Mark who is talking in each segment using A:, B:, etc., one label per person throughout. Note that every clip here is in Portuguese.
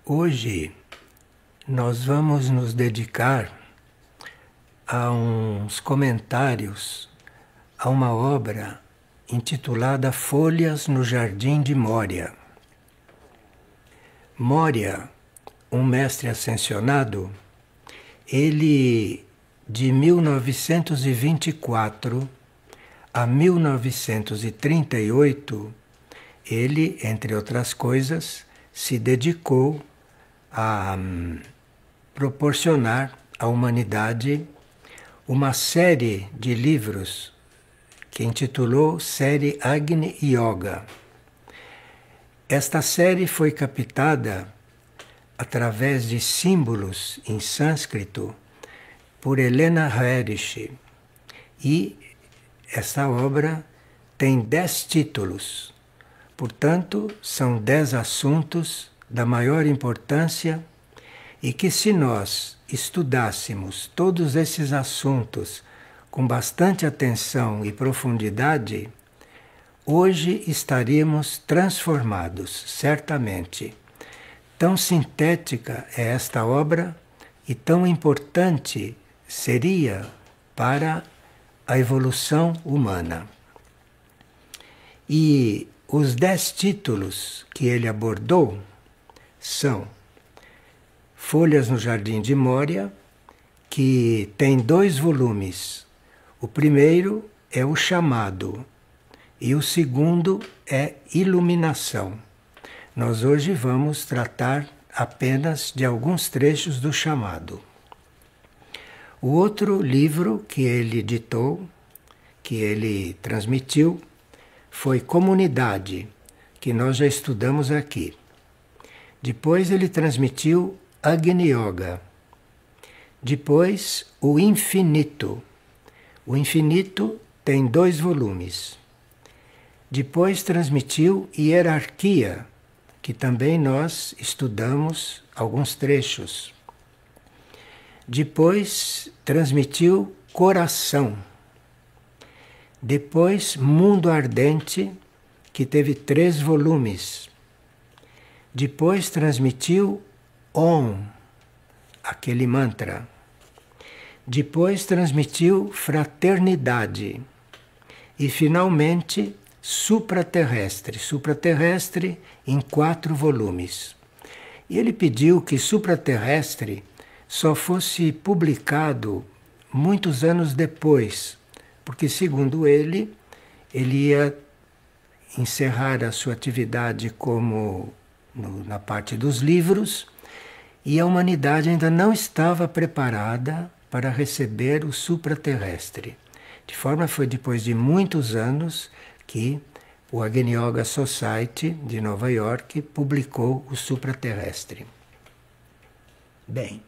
A: Hoje nós vamos nos dedicar a uns comentários a uma obra intitulada Folhas no Jardim de Moria. Moria, um mestre ascensionado, ele de 1924 a 1938, ele, entre outras coisas, se dedicou a proporcionar à humanidade uma série de livros que intitulou Série Agni Yoga. Esta série foi captada através de símbolos em sânscrito por Helena Herish, e esta obra tem 10 títulos. Portanto, são 10 assuntos da maior importância e que, se nós estudássemos todos esses assuntos com bastante atenção e profundidade, hoje estaríamos transformados, certamente. Tão sintética é esta obra e tão importante seria para a evolução humana. E os 10 títulos que ele abordou são Folhas no Jardim de Moria, que tem 2 volumes. O primeiro é o Chamado e o segundo é Iluminação. Nós hoje vamos tratar apenas de alguns trechos do Chamado. O outro livro que ele editou, que ele transmitiu, foi Comunidade, que nós já estudamos aqui. Depois ele transmitiu Agni Yoga. Depois o Infinito. O Infinito tem 2 volumes. Depois transmitiu Hierarquia, que também nós estudamos alguns trechos. Depois transmitiu Coração. Depois Mundo Ardente, que teve 3 volumes. Depois transmitiu Om, aquele mantra. Depois transmitiu Fraternidade. E finalmente Supraterrestre. Supraterrestre em 4 volumes. E ele pediu que Supraterrestre só fosse publicado muitos anos depois, porque, segundo ele ia encerrar a sua atividade na parte dos livros, e a humanidade ainda não estava preparada para receber o supraterrestre. De forma que foi depois de muitos anos que o Agni Yoga Society de Nova York publicou o supraterrestre. Bem,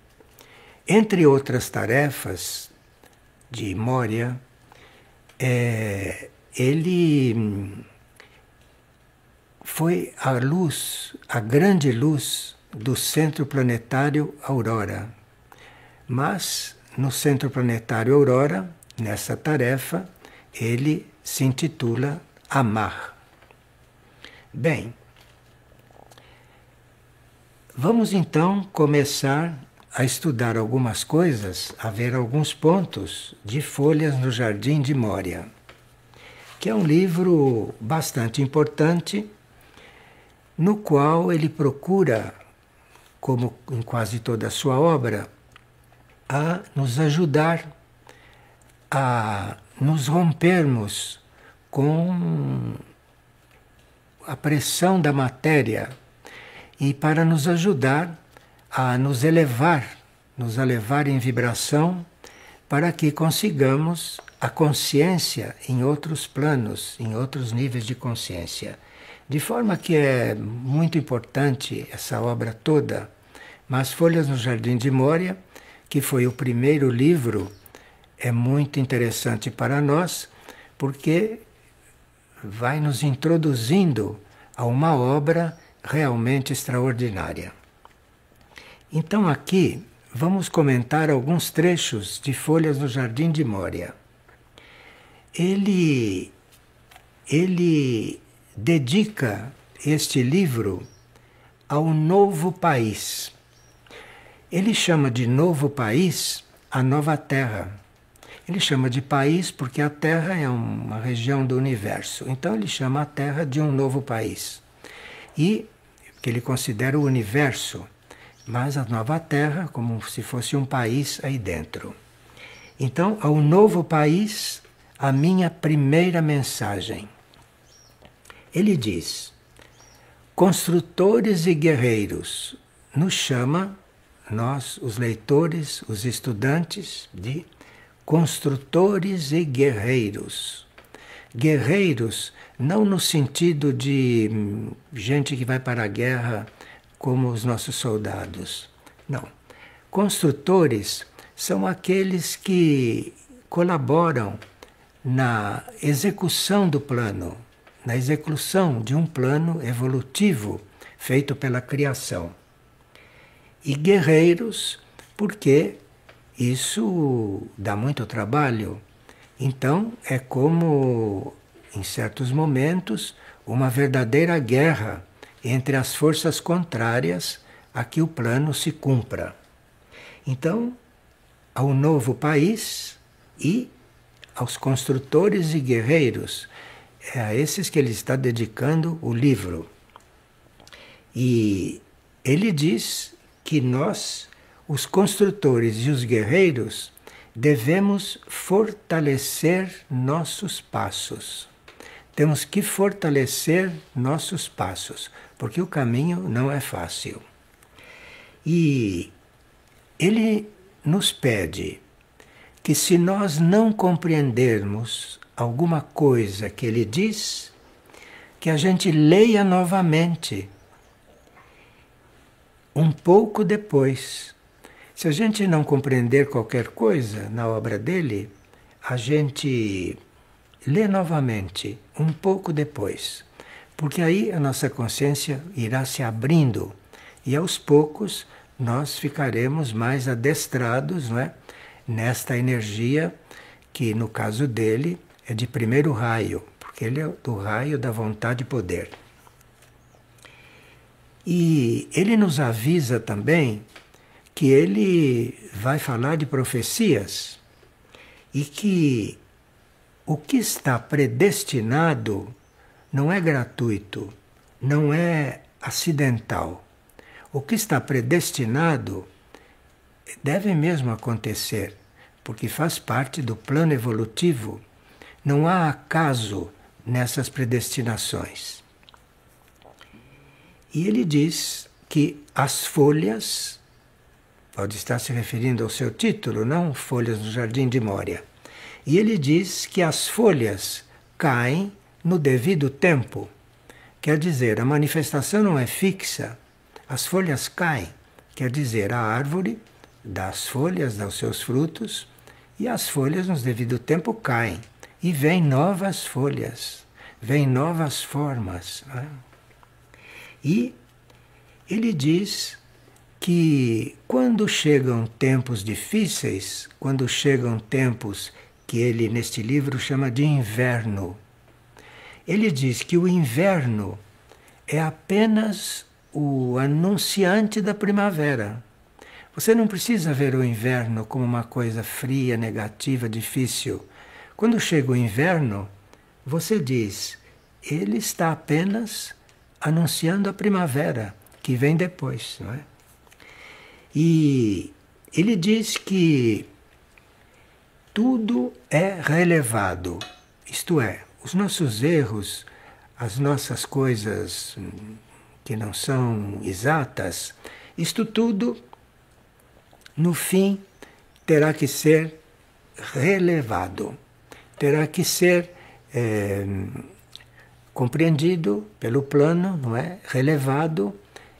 A: entre outras tarefas de Moria, ele foi a luz, a grande luz do Centro Planetário Aurora. Mas no Centro Planetário Aurora, nessa tarefa, ele se intitula Amar. Bem, vamos então começar a estudar algumas coisas, a ver alguns pontos de Folhas no Jardim de Moria, que é um livro bastante importante, no qual ele procura, como em quase toda a sua obra, a nos ajudar a nos rompermos com a pressão da matéria e para nos ajudar a nos elevar em vibração, para que consigamos a consciência em outros planos, em outros níveis de consciência. De forma que é muito importante essa obra toda, mas Folhas no Jardim de Moria, que foi o primeiro livro, é muito interessante para nós, porque vai nos introduzindo a uma obra realmente extraordinária. Então aqui vamos comentar alguns trechos de Folhas no Jardim de Moria. Ele dedica este livro ao novo país. Ele chama de novo país a nova Terra. Ele chama de país porque a Terra é uma região do universo. Então ele chama a Terra de um novo país. E que ele considera o universo, mas a nova Terra como se fosse um país aí dentro. Então, ao novo país, a minha primeira mensagem. Ele diz: construtores e guerreiros, nos chama, nós, os leitores, os estudantes, de construtores e guerreiros. Guerreiros, não no sentido de gente que vai para a guerra como os nossos soldados. Não. Construtores são aqueles que colaboram na execução do plano, na execução de um plano evolutivo feito pela criação. E guerreiros, porque isso dá muito trabalho. Então, é como, em certos momentos, uma verdadeira guerra entre as forças contrárias a que o plano se cumpra. Então, ao novo país e aos construtores e guerreiros, é a esses que ele está dedicando o livro. E ele diz que nós, os construtores e os guerreiros, devemos fortalecer nossos passos. Temos que fortalecer nossos passos, porque o caminho não é fácil. E ele nos pede que, se nós não compreendermos alguma coisa que ele diz, que a gente leia novamente, um pouco depois. Se a gente não compreender qualquer coisa na obra dele, a gente lê novamente, um pouco depois. Porque aí a nossa consciência irá se abrindo e aos poucos nós ficaremos mais adestrados, não é? Nesta energia que, no caso dele, é de primeiro raio, porque ele é do raio da vontade e poder. E ele nos avisa também que ele vai falar de profecias e que o que está predestinado não é gratuito, não é acidental. O que está predestinado deve mesmo acontecer, porque faz parte do plano evolutivo. Não há acaso nessas predestinações. E ele diz que as folhas, pode estar se referindo ao seu título, não Folhas no Jardim de Mória. E ele diz que as folhas caem no devido tempo. Quer dizer, a manifestação não é fixa, as folhas caem. Quer dizer, a árvore dá as folhas, dá os seus frutos, e as folhas, no devido tempo, caem. E vêm novas folhas, vêm novas formas. Não é? E ele diz que quando chegam tempos difíceis, quando chegam tempos que ele, neste livro, chama de inverno, ele diz que o inverno é apenas o anunciante da primavera. Você não precisa ver o inverno como uma coisa fria, negativa, difícil. Quando chega o inverno, você diz, ele está apenas anunciando a primavera, que vem depois, não é? E ele diz que tudo é relevado, isto é, os nossos erros, as nossas coisas que não são exatas, isto tudo, no fim, terá que ser relevado, terá que ser compreendido pelo plano, não é? Relevado,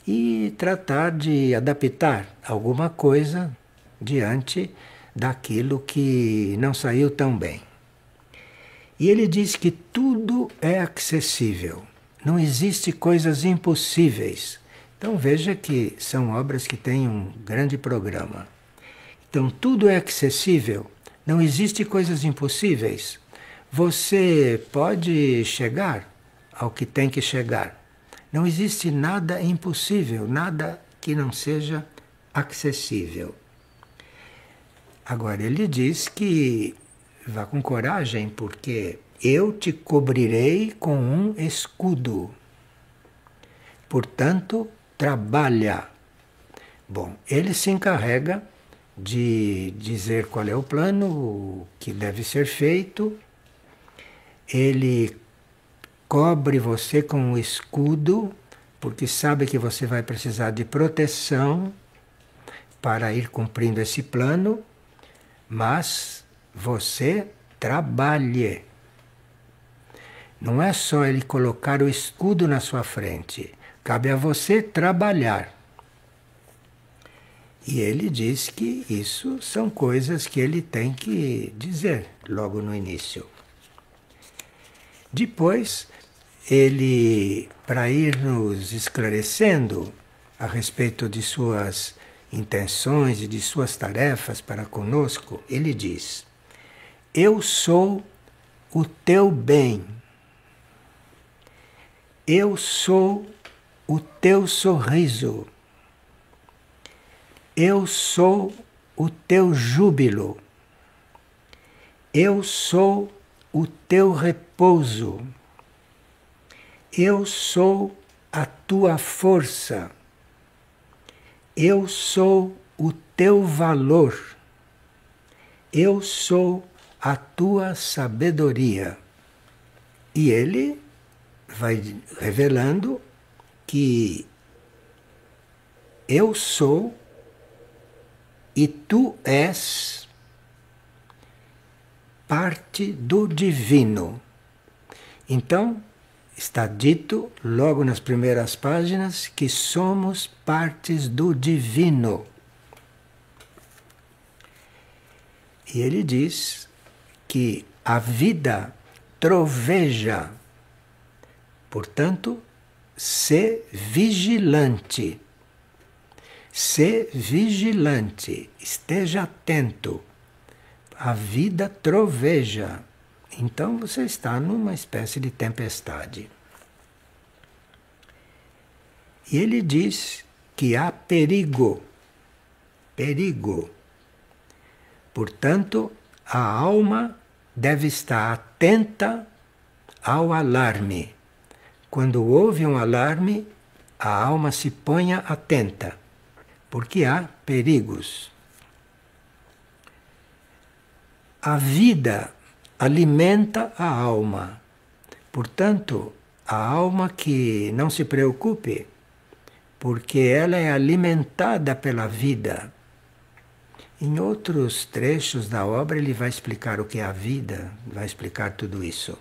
A: e tratar de adaptar alguma coisa diante daquilo que não saiu tão bem. E ele diz que tudo é acessível, não existe coisas impossíveis. Então veja que são obras que têm um grande programa. Então tudo é acessível, não existe coisas impossíveis. Você pode chegar ao que tem que chegar. Não existe nada impossível, nada que não seja acessível. Agora, ele diz que vá com coragem, porque eu te cobrirei com um escudo. Portanto, trabalha. Bom, ele se encarrega de dizer qual é o plano que deve ser feito. Ele cobre você com um escudo, porque sabe que você vai precisar de proteção para ir cumprindo esse plano, mas você trabalhe. Não é só ele colocar o escudo na sua frente, cabe a você trabalhar. E ele diz que isso são coisas que ele tem que dizer logo no início. Depois, ele, para ir nos esclarecendo a respeito de suas intenções e de suas tarefas para conosco, ele diz: eu sou o teu bem. Eu sou o teu sorriso. Eu sou o teu júbilo. Eu sou o teu repouso. Eu sou a tua força. Eu sou o teu valor. Eu sou a tua sabedoria. E ele vai revelando que eu sou e tu és parte do divino. Então, está dito logo nas primeiras páginas que somos partes do divino. E ele diz que a vida troveja. Portanto, sê vigilante. Sê vigilante, esteja atento. A vida troveja. Então você está numa espécie de tempestade. E ele diz que há perigo. Perigo. Portanto, a alma deve estar atenta ao alarme. Quando houve um alarme, a alma se ponha atenta, porque há perigos. A vida alimenta a alma. Portanto, a alma que não se preocupe, porque ela é alimentada pela vida. Em outros trechos da obra ele vai explicar o que é a vida, vai explicar tudo isso.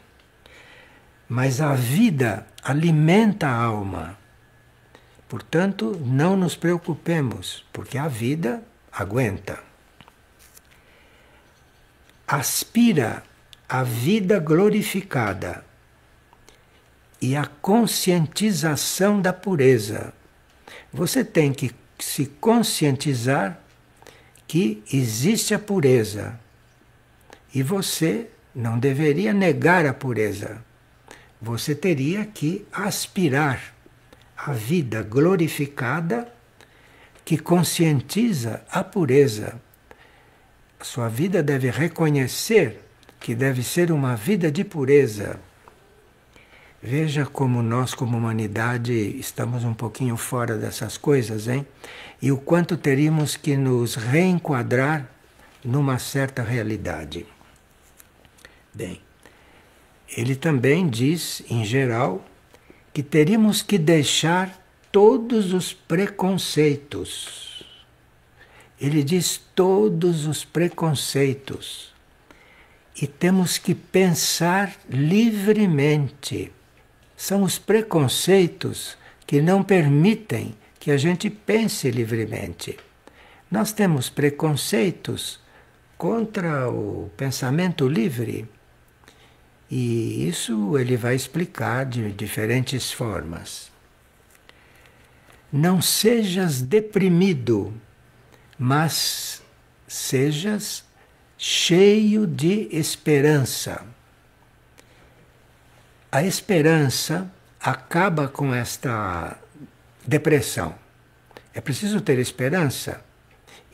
A: Mas a vida alimenta a alma. Portanto, não nos preocupemos, porque a vida aguenta. Aspira a vida glorificada e a conscientização da pureza. Você tem que se conscientizar que existe a pureza e você não deveria negar a pureza. Você teria que aspirar a vida glorificada que conscientiza a pureza. A sua vida deve reconhecer que deve ser uma vida de pureza. Veja como nós, como humanidade, estamos um pouquinho fora dessas coisas, hein? E o quanto teríamos que nos reenquadrar numa certa realidade. Bem, ele também diz, em geral, que teríamos que deixar todos os preconceitos. Ele diz todos os preconceitos. E temos que pensar livremente. São os preconceitos que não permitem que a gente pense livremente. Nós temos preconceitos contra o pensamento livre. E isso ele vai explicar de diferentes formas. Não sejas deprimido, mas sejas cheio de esperança. A esperança acaba com esta depressão. É preciso ter esperança.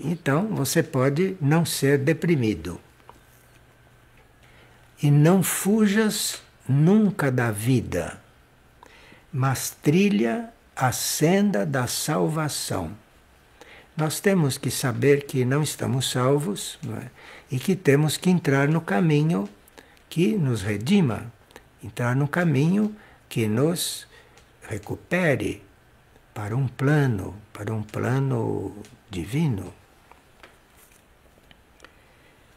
A: Então você pode não ser deprimido. E não fujas nunca da vida, mas trilha a senda da salvação. Nós temos que saber que não estamos salvos, não é? E que temos que entrar no caminho que nos redima, entrar no caminho que nos recupere para um plano divino.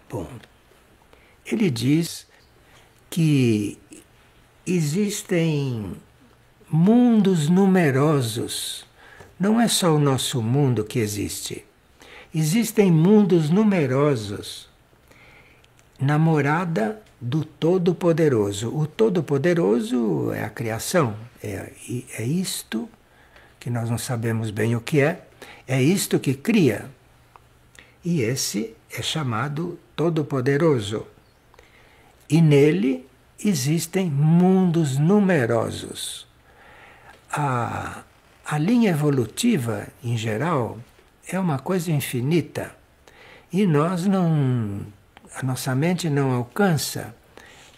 A: Bom, ele diz que existem mundos numerosos. Não é só o nosso mundo que existe. Existem mundos numerosos na morada do Todo-Poderoso. O Todo-Poderoso é a criação. É isto que nós não sabemos bem o que é isto que cria. E esse é chamado Todo-Poderoso. E nele existem mundos numerosos. A linha evolutiva, em geral, é uma coisa infinita. E a nossa mente não alcança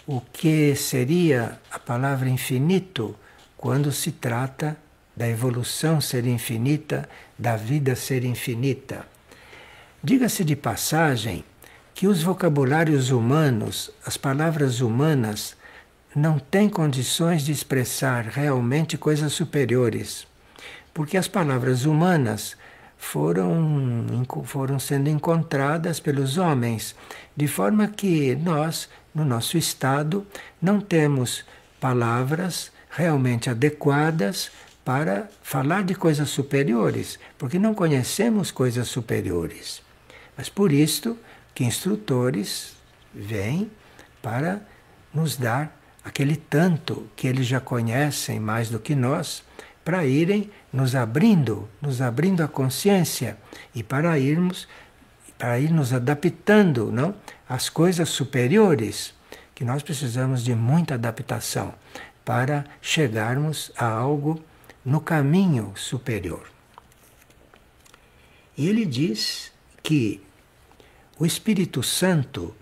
A: o que seria a palavra infinito quando se trata da evolução ser infinita, da vida ser infinita. Diga-se de passagem que os vocabulários humanos, as palavras humanas, não têm condições de expressar realmente coisas superiores, porque as palavras humanas foram sendo encontradas pelos homens, de forma que nós, no nosso estado, não temos palavras realmente adequadas para falar de coisas superiores, porque não conhecemos coisas superiores. Mas por isto que instrutores vêm para nos dar aquele tanto que eles já conhecem mais do que nós, para irem nos abrindo a consciência e para ir nos adaptando, não, às coisas superiores, que nós precisamos de muita adaptação para chegarmos a algo no caminho superior. E ele diz que o Espírito Santo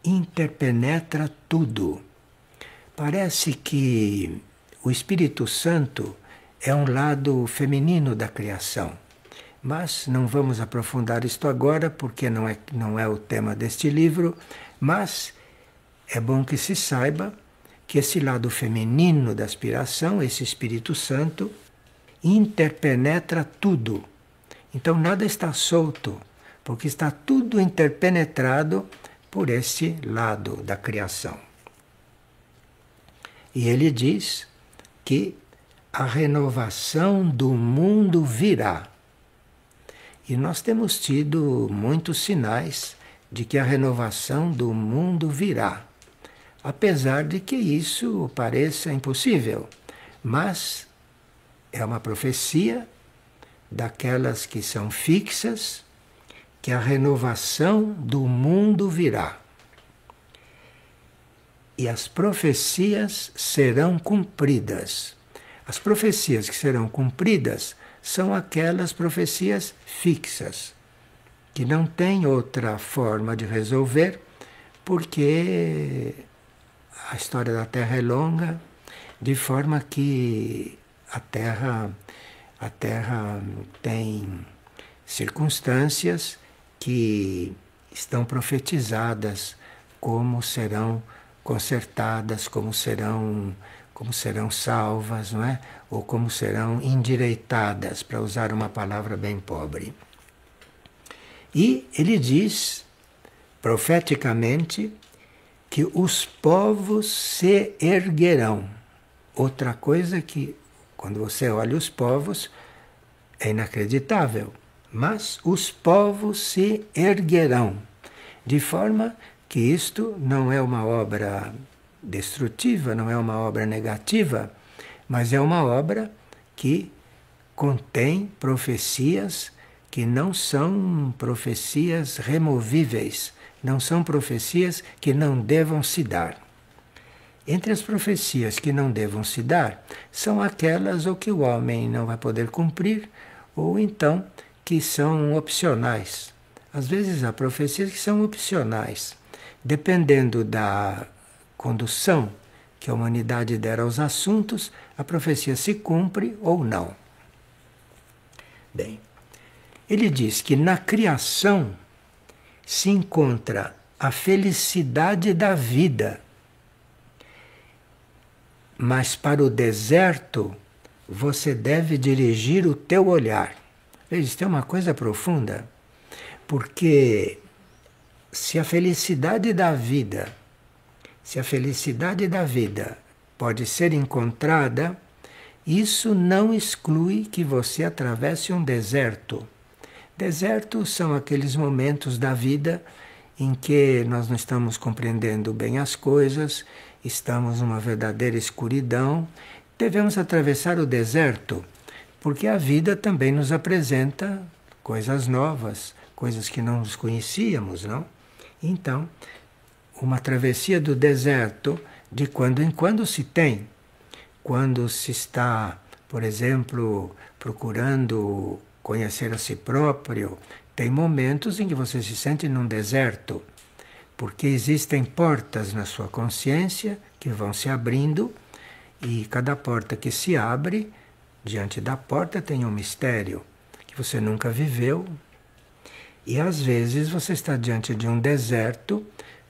A: interpenetra tudo. Parece que o Espírito Santo é um lado feminino da criação. Mas não vamos aprofundar isto agora, porque não é o tema deste livro, mas é bom que se saiba que esse lado feminino da aspiração, esse Espírito Santo, interpenetra tudo. Então nada está solto, porque está tudo interpenetrado por esse lado da criação. E ele diz que a renovação do mundo virá. E nós temos tido muitos sinais de que a renovação do mundo virá. Apesar de que isso pareça impossível, mas é uma profecia daquelas que são fixas, que a renovação do mundo virá. E as profecias serão cumpridas. As profecias que serão cumpridas são aquelas profecias fixas, que não tem outra forma de resolver, porque a história da Terra é longa, de forma que a Terra tem circunstâncias que estão profetizadas como serão consertadas, como serão salvas, não é? Ou como serão endireitadas, para usar uma palavra bem pobre. E ele diz, profeticamente, que os povos se erguerão. Outra coisa que, quando você olha os povos, é inacreditável. Mas os povos se erguerão. De forma que isto não é uma obra destrutiva, não é uma obra negativa, mas é uma obra que contém profecias que não são profecias removíveis, não são profecias que não devam se dar. Entre as profecias que não devam se dar, são aquelas ou que o homem não vai poder cumprir, ou então que são opcionais. Às vezes há profecias que são opcionais, dependendo da condução que a humanidade der aos assuntos, a profecia se cumpre ou não. Bem, ele diz que na criação se encontra a felicidade da vida, mas para o deserto você deve dirigir o teu olhar. Veja, isso é uma coisa profunda, porque se a felicidade da vida pode ser encontrada, isso não exclui que você atravesse um deserto. Desertos são aqueles momentos da vida em que nós não estamos compreendendo bem as coisas, estamos numa verdadeira escuridão. Devemos atravessar o deserto, porque a vida também nos apresenta coisas novas, coisas que não nos conhecíamos, não? Então, uma travessia do deserto, de quando em quando se tem. Quando se está, por exemplo, procurando conhecer a si próprio, tem momentos em que você se sente num deserto, porque existem portas na sua consciência que vão se abrindo, e cada porta que se abre, diante da porta tem um mistério que você nunca viveu. E às vezes você está diante de um deserto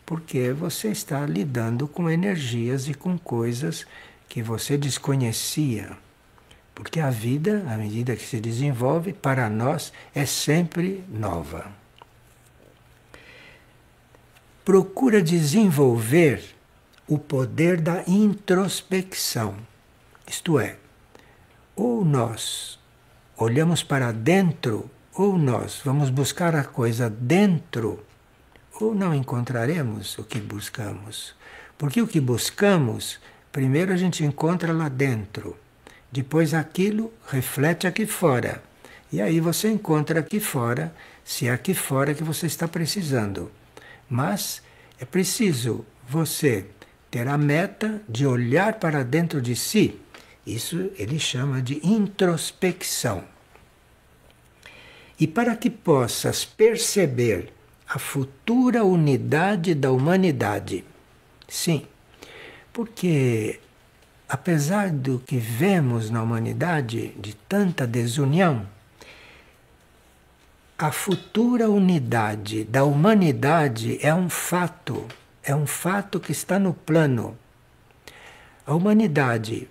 A: porque você está lidando com energias e com coisas que você desconhecia. Porque a vida, à medida que se desenvolve, para nós é sempre nova. Procura desenvolver o poder da introspecção. Isto é, ou nós olhamos para dentro, ou nós vamos buscar a coisa dentro, ou não encontraremos o que buscamos. Porque o que buscamos, primeiro a gente encontra lá dentro, depois aquilo reflete aqui fora. E aí você encontra aqui fora, se é aqui fora que você está precisando. Mas é preciso você ter a meta de olhar para dentro de si. Isso ele chama de introspecção. E para que possas perceber a futura unidade da humanidade. Sim, porque apesar do que vemos na humanidade, de tanta desunião, a futura unidade da humanidade é um fato que está no plano. A humanidade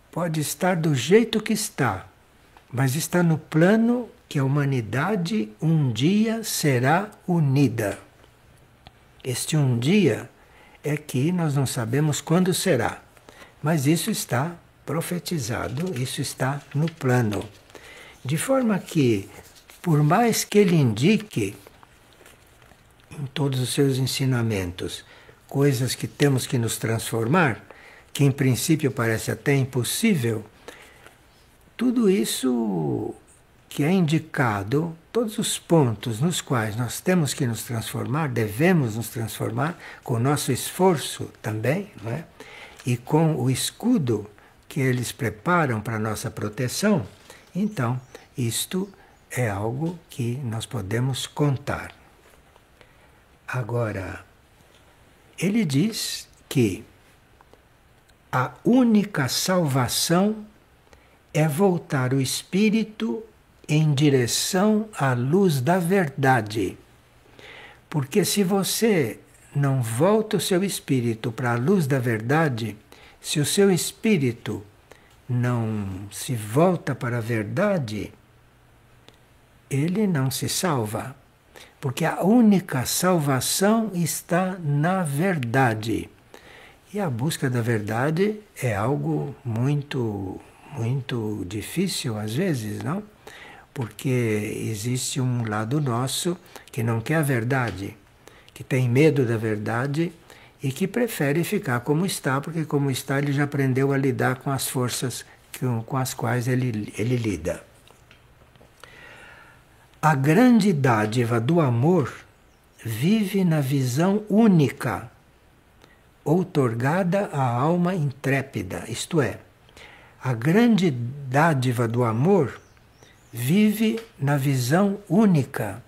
A: pode estar do jeito que está, mas está no plano que a humanidade um dia será unida. Este um dia é que nós não sabemos quando será, mas isso está profetizado, isso está no plano. De forma que, por mais que ele indique em todos os seus ensinamentos coisas que temos que nos transformar, que em princípio parece até impossível, tudo isso que é indicado, todos os pontos nos quais nós temos que nos transformar, devemos nos transformar, com o nosso esforço também, não é? E com o escudo que eles preparam para a nossa proteção, então isto é algo que nós podemos contar. Agora, ele diz que a única salvação é voltar o espírito em direção à luz da verdade. Porque se você não volta o seu espírito para a luz da verdade, se o seu espírito não se volta para a verdade, ele não se salva. Porque a única salvação está na verdade. E a busca da verdade é algo muito difícil às vezes, não? Porque existe um lado nosso que não quer a verdade, que tem medo da verdade e que prefere ficar como está, porque como está ele já aprendeu a lidar com as forças com as quais ele lida. A grande dádiva do amor vive na visão única, outorgada à alma intrépida, isto é, a grande dádiva do amor vive na visão única.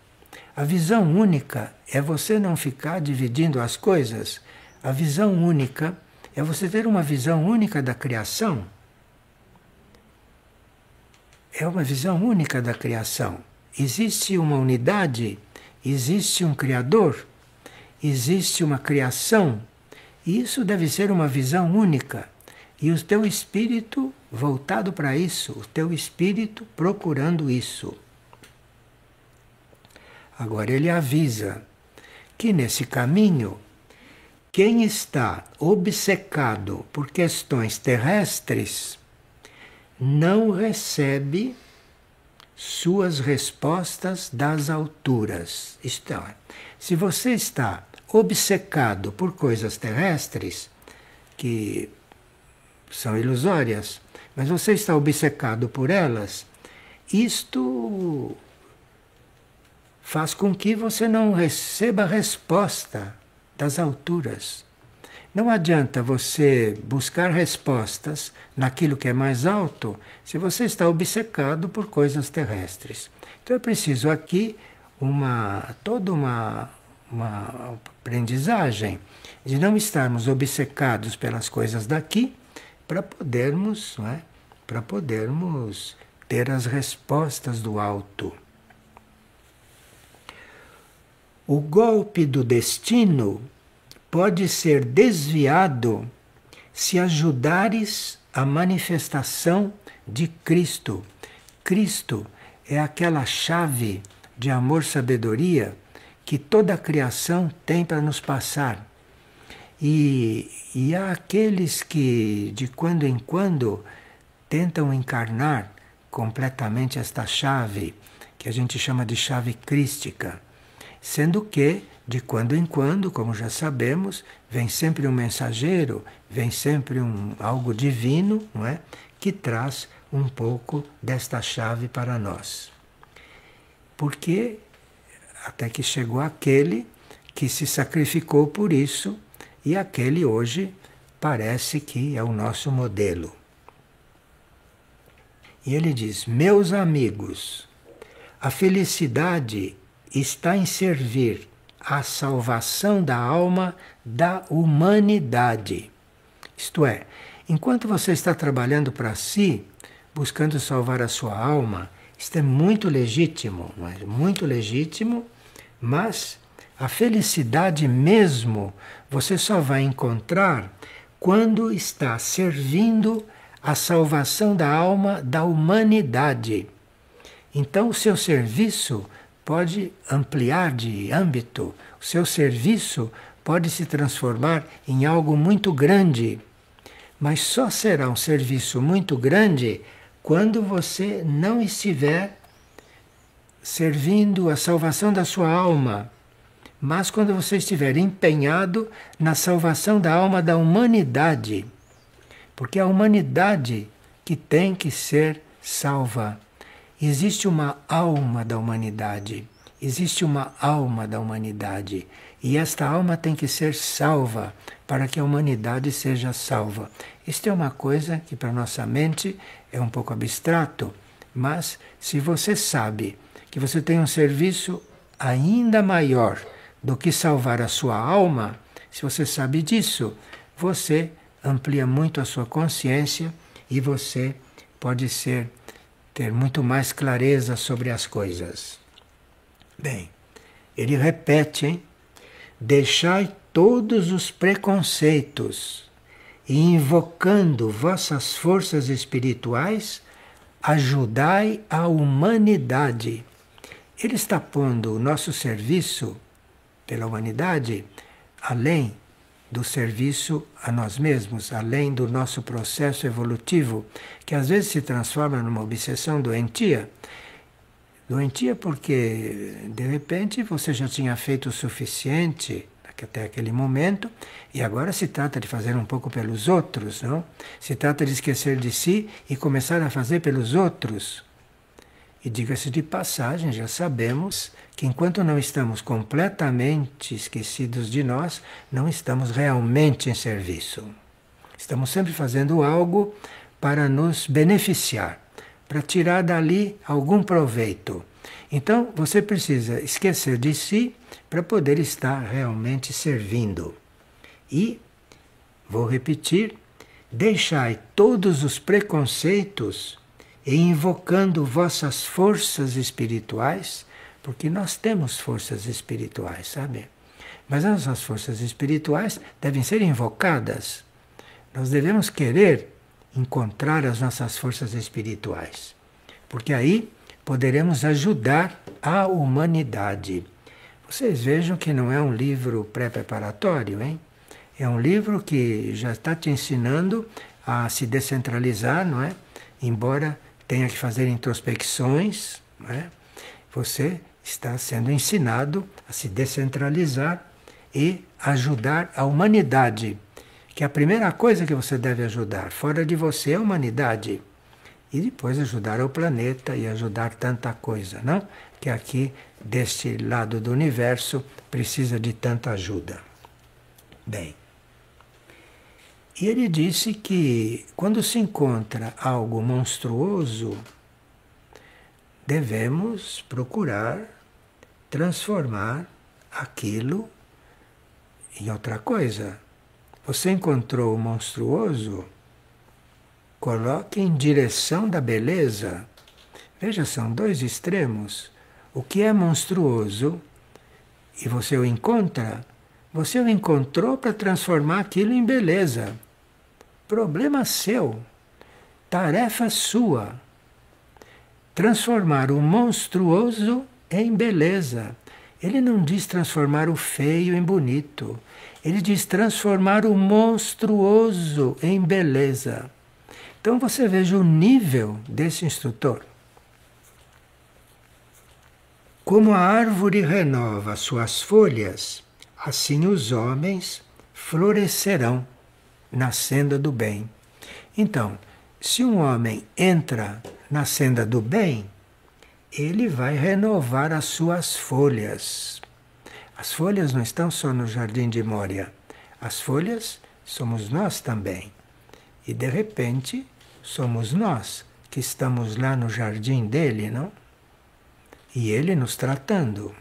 A: A visão única é você não ficar dividindo as coisas. A visão única é você ter uma visão única da criação. É uma visão única da criação. Existe uma unidade, existe um Criador, existe uma criação. E isso deve ser uma visão única. E o teu espírito voltado para isso, o teu espírito procurando isso. Agora ele avisa que nesse caminho, quem está obcecado por questões terrestres não recebe suas respostas das alturas. Isto é, se você está obcecado por coisas terrestres, que são ilusórias, mas você está obcecado por elas, isto faz com que você não receba resposta das alturas. Não adianta você buscar respostas naquilo que é mais alto se você está obcecado por coisas terrestres. Então é preciso aqui toda uma aprendizagem de não estarmos obcecados pelas coisas daqui para podermos, não é? Para podermos ter as respostas do alto. O golpe do destino pode ser desviado se ajudares a manifestação de Cristo. Cristo é aquela chave de amor-sabedoria que toda a criação tem para nos passar. E há aqueles que, de quando em quando, tentam encarnar completamente esta chave, que a gente chama de chave crística. Sendo que, de quando em quando, como já sabemos, vem sempre um mensageiro, vem sempre algo divino, não é? Que traz um pouco desta chave para nós. Porque até que chegou aquele que se sacrificou por isso, e aquele hoje parece que é o nosso modelo. E ele diz: meus amigos, a felicidade está em servir à salvação da alma da humanidade. Isto é, enquanto você está trabalhando para si, buscando salvar a sua alma, isto é muito legítimo, não é? Muito legítimo, mas a felicidade mesmo você só vai encontrar quando está servindo à salvação da alma da humanidade. Então o seu serviço pode ampliar de âmbito, o seu serviço pode se transformar em algo muito grande, mas só será um serviço muito grande quando você não estiver servindo a salvação da sua alma, mas quando você estiver empenhado na salvação da alma da humanidade, porque é a humanidade que tem que ser salva. Existe uma alma da humanidade, existe uma alma da humanidade, e esta alma tem que ser salva para que a humanidade seja salva. Isto é uma coisa que para nossa mente é um pouco abstrato, mas se você sabe que você tem um serviço ainda maior do que salvar a sua alma, se você sabe disso, você amplia muito a sua consciência e você pode ter muito mais clareza sobre as coisas. Bem, ele repete, hein? Deixai todos os preconceitos e, invocando vossas forças espirituais, ajudai a humanidade. Ele está pondo o nosso serviço pela humanidade além do serviço a nós mesmos, além do nosso processo evolutivo, que às vezes se transforma numa obsessão doentia. Doentia porque, de repente, você já tinha feito o suficiente até aquele momento, e agora se trata de fazer um pouco pelos outros, não? Se trata de esquecer de si e começar a fazer pelos outros. E diga-se de passagem, já sabemos que enquanto não estamos completamente esquecidos de nós, não estamos realmente em serviço. Estamos sempre fazendo algo para nos beneficiar, para tirar dali algum proveito. Então, você precisa esquecer de si para poder estar realmente servindo. E, vou repetir, deixai todos os preconceitos e invocando vossas forças espirituais, porque nós temos forças espirituais, sabe? Mas as nossas forças espirituais devem ser invocadas. Nós devemos querer encontrar as nossas forças espirituais, porque aí poderemos ajudar a humanidade. Vocês vejam que não é um livro pré-preparatório, hein? É um livro que já está te ensinando a se descentralizar, não é? Embora tenha que fazer introspecções, não é? Você está sendo ensinado a se descentralizar e ajudar a humanidade, que é a primeira coisa que você deve ajudar. Fora de você é a humanidade. E depois ajudar o planeta e ajudar tanta coisa, não? Que aqui, deste lado do universo, precisa de tanta ajuda. Bem, e ele disse que quando se encontra algo monstruoso, devemos procurar transformar aquilo em outra coisa. Você encontrou o monstruoso? Coloque em direção da beleza. Veja, são dois extremos. O que é monstruoso e você o encontra, você o encontrou para transformar aquilo em beleza. Problema seu, tarefa sua. Transformar o monstruoso em beleza. Ele não diz transformar o feio em bonito. Ele diz transformar o monstruoso em beleza. Então você veja o nível desse instrutor. Como a árvore renova suas folhas, assim os homens florescerão na senda do bem. Então, se um homem entra na senda do bem, ele vai renovar as suas folhas. As folhas não estão só no Jardim de Mória. As folhas somos nós também. E de repente, somos nós que estamos lá no jardim dele, não? E ele nos tratando.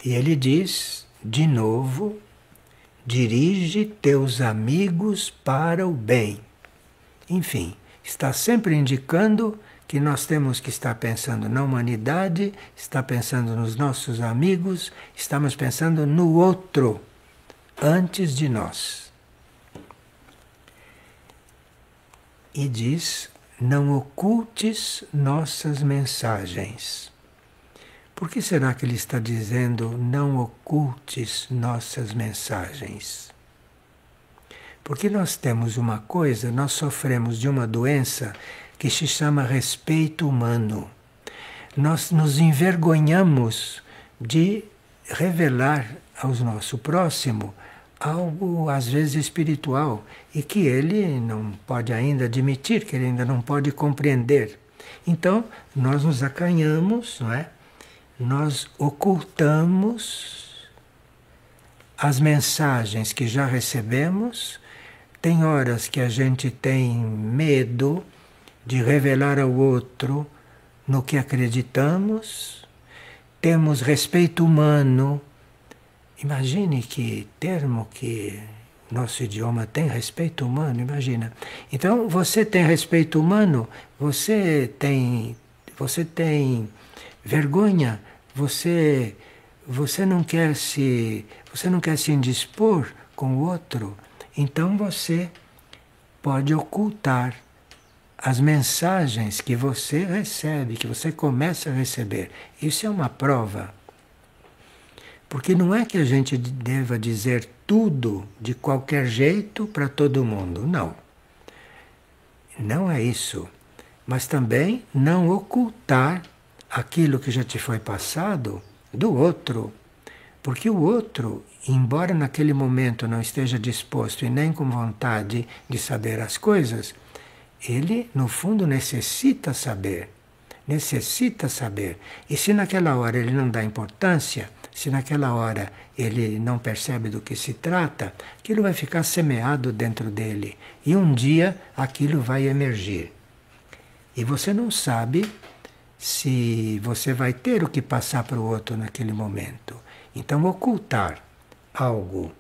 A: E ele diz, de novo, dirige teus amigos para o bem. Enfim, está sempre indicando que nós temos que estar pensando na humanidade, estar pensando nos nossos amigos, estamos pensando no outro, antes de nós. E diz, não ocultes nossas mensagens. Por que será que ele está dizendo não ocultes nossas mensagens? Porque nós temos uma coisa, nós sofremos de uma doença que se chama respeito humano. Nós nos envergonhamos de revelar ao nosso próximo algo às vezes espiritual e que ele não pode ainda admitir, que ele ainda não pode compreender. Então, nós nos acanhamos, não é? Nós ocultamos as mensagens que já recebemos. Tem horas que a gente tem medo de revelar ao outro no que acreditamos. Temos respeito humano. Imagine que termo que nosso idioma tem, respeito humano, imagina. Então, você tem respeito humano, você tem vergonha, você não quer se indispor com o outro, então você pode ocultar as mensagens que você recebe, que você começa a receber. Isso é uma prova. Porque não é que a gente deva dizer tudo de qualquer jeito para todo mundo, não. Não é isso. Mas também não ocultar aquilo que já te foi passado do outro. Porque o outro, embora naquele momento não esteja disposto e nem com vontade de saber as coisas, ele, no fundo, necessita saber. Necessita saber. E se naquela hora ele não dá importância, se naquela hora ele não percebe do que se trata, aquilo vai ficar semeado dentro dele. E um dia aquilo vai emergir. E você não sabe se você vai ter o que passar para o outro naquele momento. Então, ocultar algo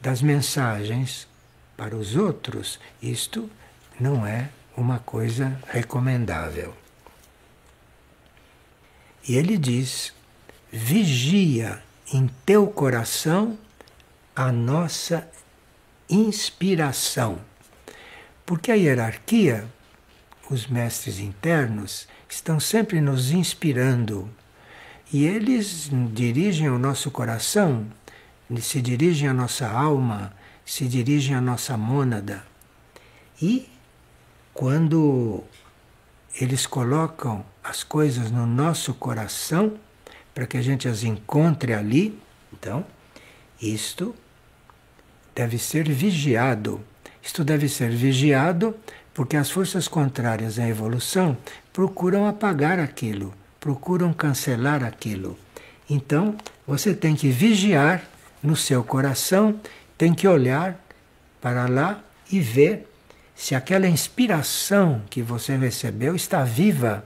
A: das mensagens para os outros, isto não é uma coisa recomendável. E ele diz: vigia em teu coração a nossa inspiração. Porque a hierarquia, os mestres internos, estão sempre nos inspirando. E eles dirigem o nosso coração, se dirigem à nossa alma, se dirigem à nossa mônada. E quando eles colocam as coisas no nosso coração, para que a gente as encontre ali, então, isto deve ser vigiado. Isto deve ser vigiado porque as forças contrárias à evolução procuram apagar aquilo, procuram cancelar aquilo. Então, você tem que vigiar no seu coração, tem que olhar para lá e ver se aquela inspiração que você recebeu está viva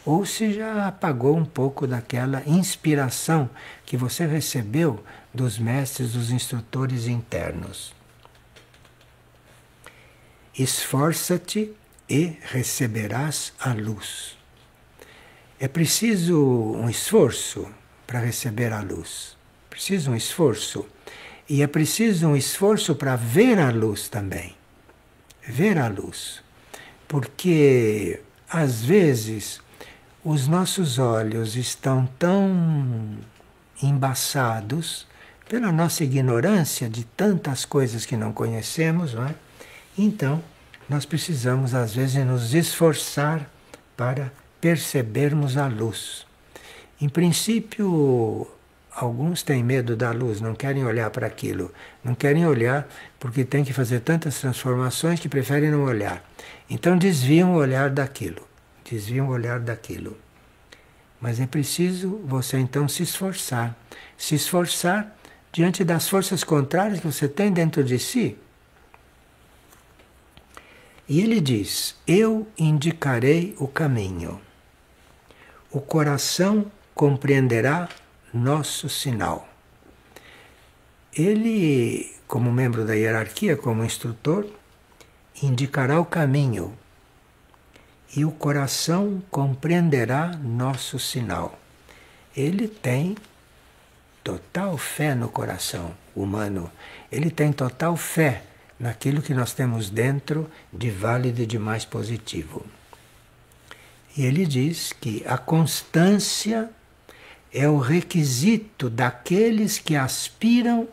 A: ou se já apagou um pouco daquela inspiração que você recebeu dos mestres, dos instrutores internos. Esforça-te e receberás a luz. É preciso um esforço para receber a luz. Preciso um esforço. E é preciso um esforço para ver a luz também. Ver a luz. Porque, às vezes, os nossos olhos estão tão embaçados pela nossa ignorância de tantas coisas que não conhecemos, não é? Então, nós precisamos, às vezes, nos esforçar para percebermos a luz. Em princípio, alguns têm medo da luz, não querem olhar para aquilo. Não querem olhar porque tem que fazer tantas transformações que preferem não olhar. Então desviam o olhar daquilo. Desviam o olhar daquilo. Mas é preciso você então se esforçar. Se esforçar diante das forças contrárias que você tem dentro de si. E ele diz: eu indicarei o caminho. O coração compreenderá nosso sinal. Ele, como membro da hierarquia, como instrutor, indicará o caminho e o coração compreenderá nosso sinal. Ele tem total fé no coração humano, ele tem total fé naquilo que nós temos dentro de válido e de mais positivo. E ele diz que a constância é o requisito daqueles que aspiram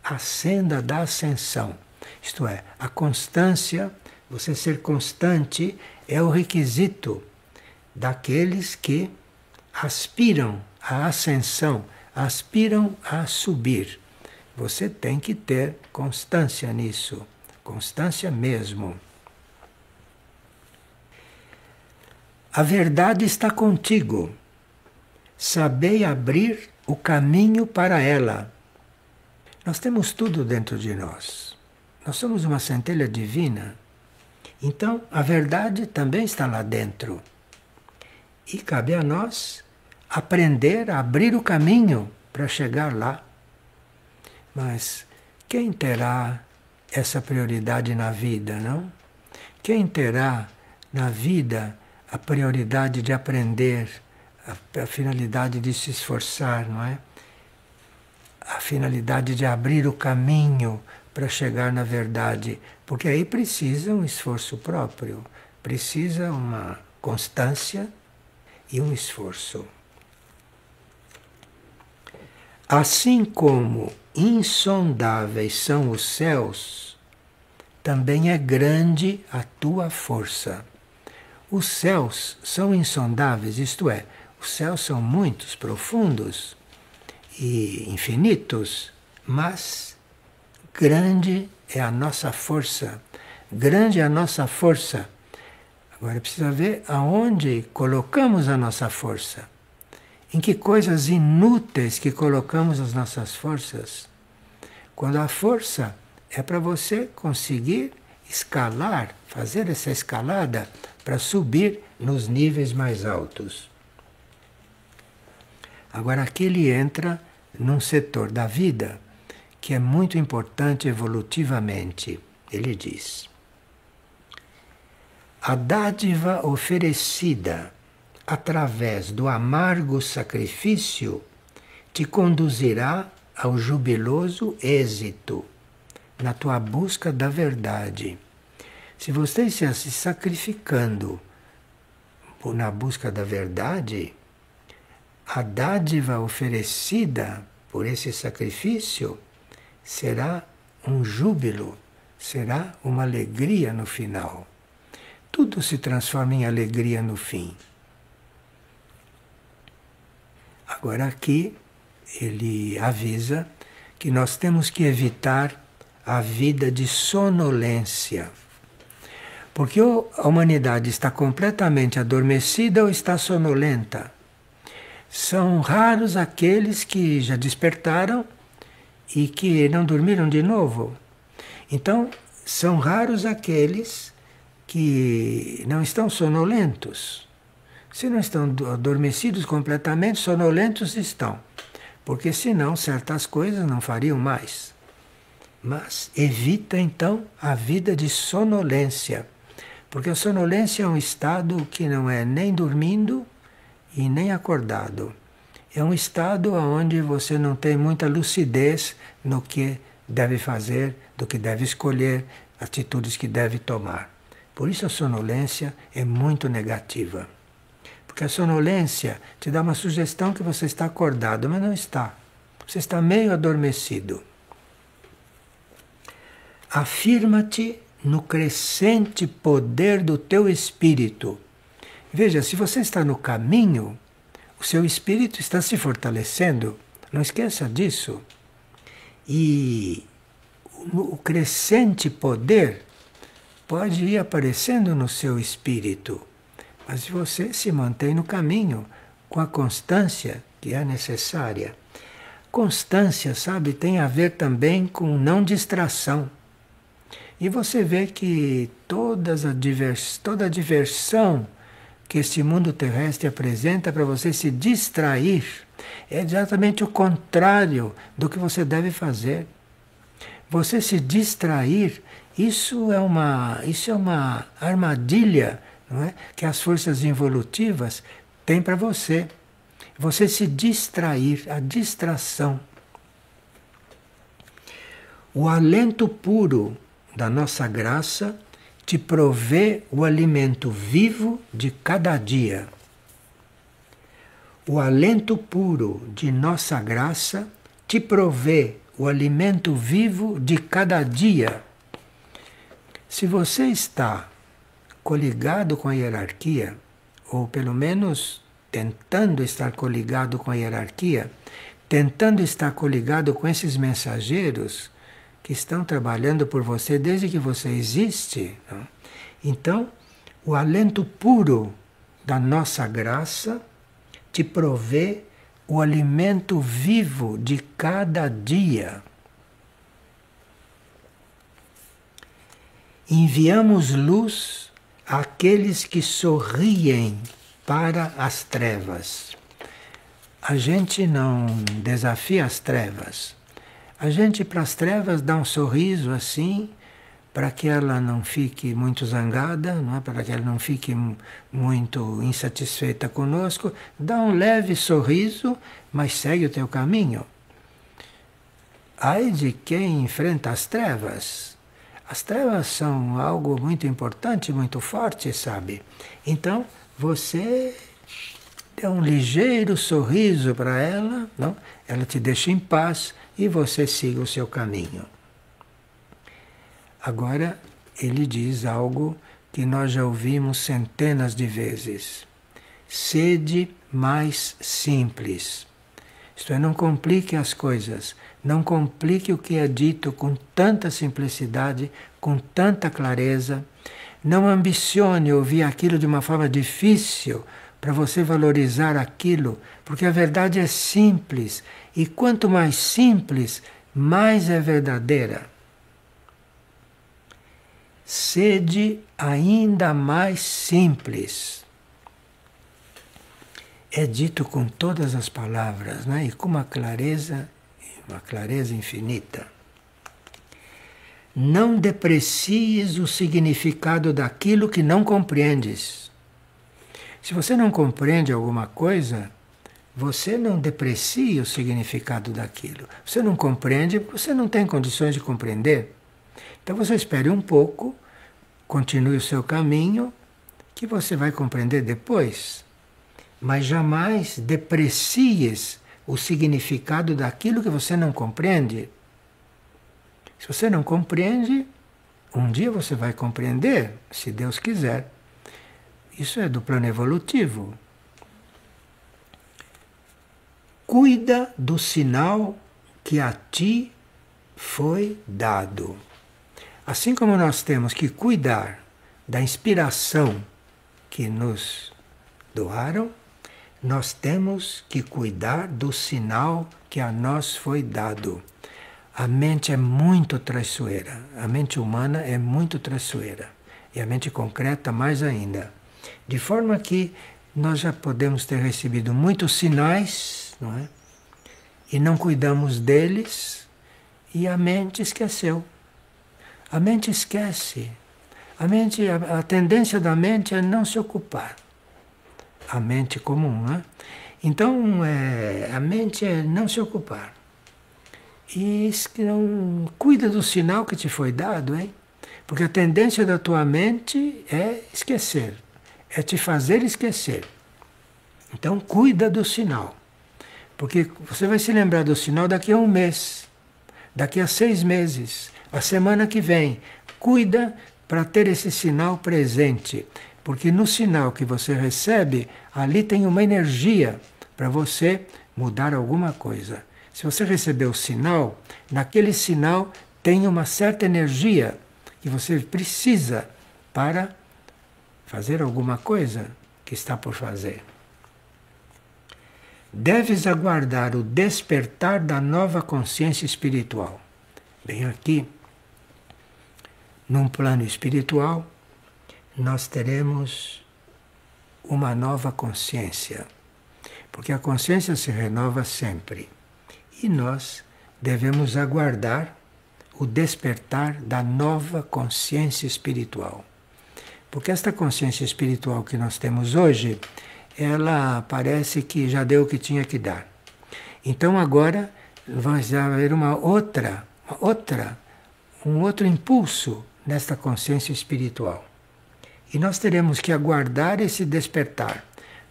A: à senda da ascensão. Isto é, a constância, você ser constante, é o requisito daqueles que aspiram à ascensão, aspiram a subir. Você tem que ter constância nisso, constância mesmo. A verdade está contigo. Sabei abrir o caminho para ela. Nós temos tudo dentro de nós. Nós somos uma centelha divina. Então, a verdade também está lá dentro. E cabe a nós aprender a abrir o caminho para chegar lá. Mas quem terá essa prioridade na vida, não? Quem terá na vida a prioridade de aprender, a finalidade de se esforçar, não é? A finalidade de abrir o caminho para chegar na verdade, porque aí precisa um esforço próprio, precisa uma constância e um esforço. Assim como insondáveis são os céus, também é grande a tua força. Os céus são insondáveis, isto é, os céus são muitos, profundos e infinitos, mas grande é a nossa força, grande é a nossa força. Agora precisa ver aonde colocamos a nossa força. Em que coisas inúteis que colocamos as nossas forças. Quando a força é para você conseguir escalar, fazer essa escalada para subir nos níveis mais altos. Agora aqui ele entra num setor da vida que é muito importante evolutivamente. Ele diz: a dádiva oferecida através do amargo sacrifício te conduzirá ao jubiloso êxito na tua busca da verdade. Se você está se sacrificando na busca da verdade, a dádiva oferecida por esse sacrifício será um júbilo, será uma alegria no final. Tudo se transforma em alegria no fim. Agora aqui ele avisa que nós temos que evitar a vida de sonolência. Porque ou a humanidade está completamente adormecida ou está sonolenta. São raros aqueles que já despertaram e que não dormiram de novo. Então, são raros aqueles que não estão sonolentos. Se não estão adormecidos completamente, sonolentos estão. Porque senão certas coisas não fariam mais. Mas evita então a vida de sonolência. Porque a sonolência é um estado que não é nem dormindo e nem acordado. É um estado onde você não tem muita lucidez no que deve fazer, do que deve escolher, atitudes que deve tomar. Por isso a sonolência é muito negativa. Porque a sonolência te dá uma sugestão que você está acordado, mas não está. Você está meio adormecido. Afirma-te no crescente poder do teu espírito. Veja, se você está no caminho, o seu espírito está se fortalecendo. Não esqueça disso. E o crescente poder pode ir aparecendo no seu espírito. Mas se você se mantém no caminho com a constância que é necessária. Constância, sabe, tem a ver também com não distração. E você vê que toda a diversão que este mundo terrestre apresenta para você se distrair é exatamente o contrário do que você deve fazer. Você se distrair, isso é uma armadilha, não é? Que as forças involutivas têm para você. Você se distrair, a distração. O alento puro da nossa graça te provê o alimento vivo de cada dia. O alento puro de nossa graça te provê o alimento vivo de cada dia. Se você está coligado com a hierarquia, ou pelo menos tentando estar coligado com a hierarquia, tentando estar coligado com esses mensageiros que estão trabalhando por você desde que você existe, não? Então, o alento puro da nossa graça te provê o alimento vivo de cada dia. Enviamos luz àqueles que sorriem para as trevas. A gente não desafia as trevas. A gente para as trevas dá um sorriso assim, para que ela não fique muito zangada, não é? Para que ela não fique muito insatisfeita conosco, dá um leve sorriso, mas segue o teu caminho. Ai de quem enfrenta as trevas. As trevas são algo muito importante, muito forte, sabe? Então, você dê um ligeiro sorriso para ela, não? Ela te deixa em paz e você siga o seu caminho. Agora, ele diz algo que nós já ouvimos centenas de vezes. Sede mais simples. Isto é, não complique as coisas. Não complique o que é dito com tanta simplicidade com tanta clareza. Não ambicione ouvir aquilo de uma forma difícil para você valorizar aquilo, porque a verdade é simples, e quanto mais simples, mais é verdadeira. Sede ainda mais simples. É dito com todas as palavras, né? E com uma clareza infinita. Não deprecies o significado daquilo que não compreendes. Se você não compreende alguma coisa, você não deprecia o significado daquilo. Você não compreende porque você não tem condições de compreender. Então você espere um pouco, continue o seu caminho, que você vai compreender depois. Mas jamais deprecies o significado daquilo que você não compreende. Se você não compreende, um dia você vai compreender, se Deus quiser. Isso é do plano evolutivo. Cuida do sinal que a ti foi dado. Assim como nós temos que cuidar da inspiração que nos doaram, nós temos que cuidar do sinal que a nós foi dado. A mente é muito traiçoeira, a mente humana é muito traiçoeira, e a mente concreta mais ainda. De forma que nós já podemos ter recebido muitos sinais, não é? E não cuidamos deles, e a mente esqueceu. A mente esquece. A tendência da mente é não se ocupar. A mente comum, né? Então, a mente é não se ocupar. E não cuida do sinal que te foi dado, hein? Porque a tendência da tua mente é esquecer, é te fazer esquecer. Então cuida do sinal, porque você vai se lembrar do sinal daqui a um mês, daqui a 6 meses, a semana que vem. Cuida para ter esse sinal presente, porque no sinal que você recebe, ali tem uma energia para você mudar alguma coisa. Se você recebeu o sinal, naquele sinal tem uma certa energia que você precisa para fazer alguma coisa que está por fazer. Deves aguardar o despertar da nova consciência espiritual. Bem, aqui, num plano espiritual, nós teremos uma nova consciência, porque a consciência se renova sempre. E nós devemos aguardar o despertar da nova consciência espiritual. Porque esta consciência espiritual que nós temos hoje, ela parece que já deu o que tinha que dar. Então agora vai haver um outro impulso nesta consciência espiritual. E nós teremos que aguardar esse despertar.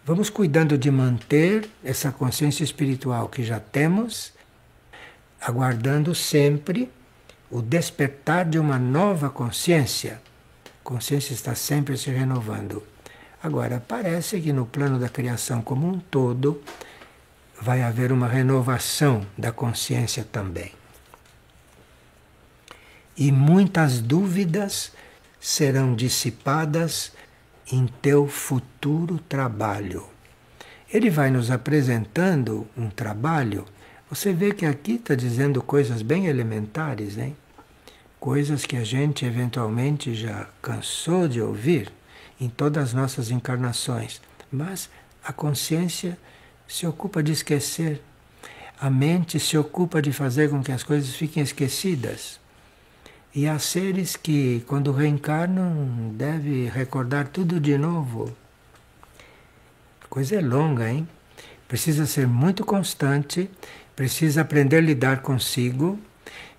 A: Vamos cuidando de manter essa consciência espiritual que já temos, aguardando sempre o despertar de uma nova consciência. A consciência está sempre se renovando. Agora, parece que no plano da criação como um todo, vai haver uma renovação da consciência também. E muitas dúvidas serão dissipadas em teu futuro trabalho. Ele vai nos apresentando um trabalho. Você vê que aqui está dizendo coisas bem elementares, hein? Coisas que a gente eventualmente já cansou de ouvir em todas as nossas encarnações. Mas a consciência se ocupa de esquecer. A mente se ocupa de fazer com que as coisas fiquem esquecidas. E há seres que, quando reencarnam, devem recordar tudo de novo. A coisa é longa, hein? Precisa ser muito constante, precisa aprender a lidar consigo,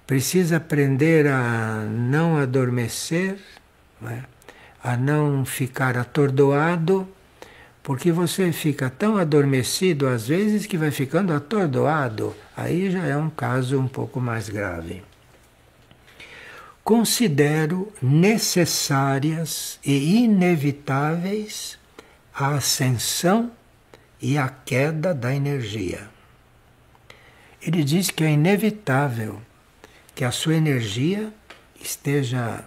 A: precisa aprender a não adormecer, né? A não ficar atordoado, porque você fica tão adormecido às vezes que vai ficando atordoado. Aí já é um caso um pouco mais grave. Considero necessárias e inevitáveis a ascensão e a queda da energia. Ele diz que é inevitável que a sua energia esteja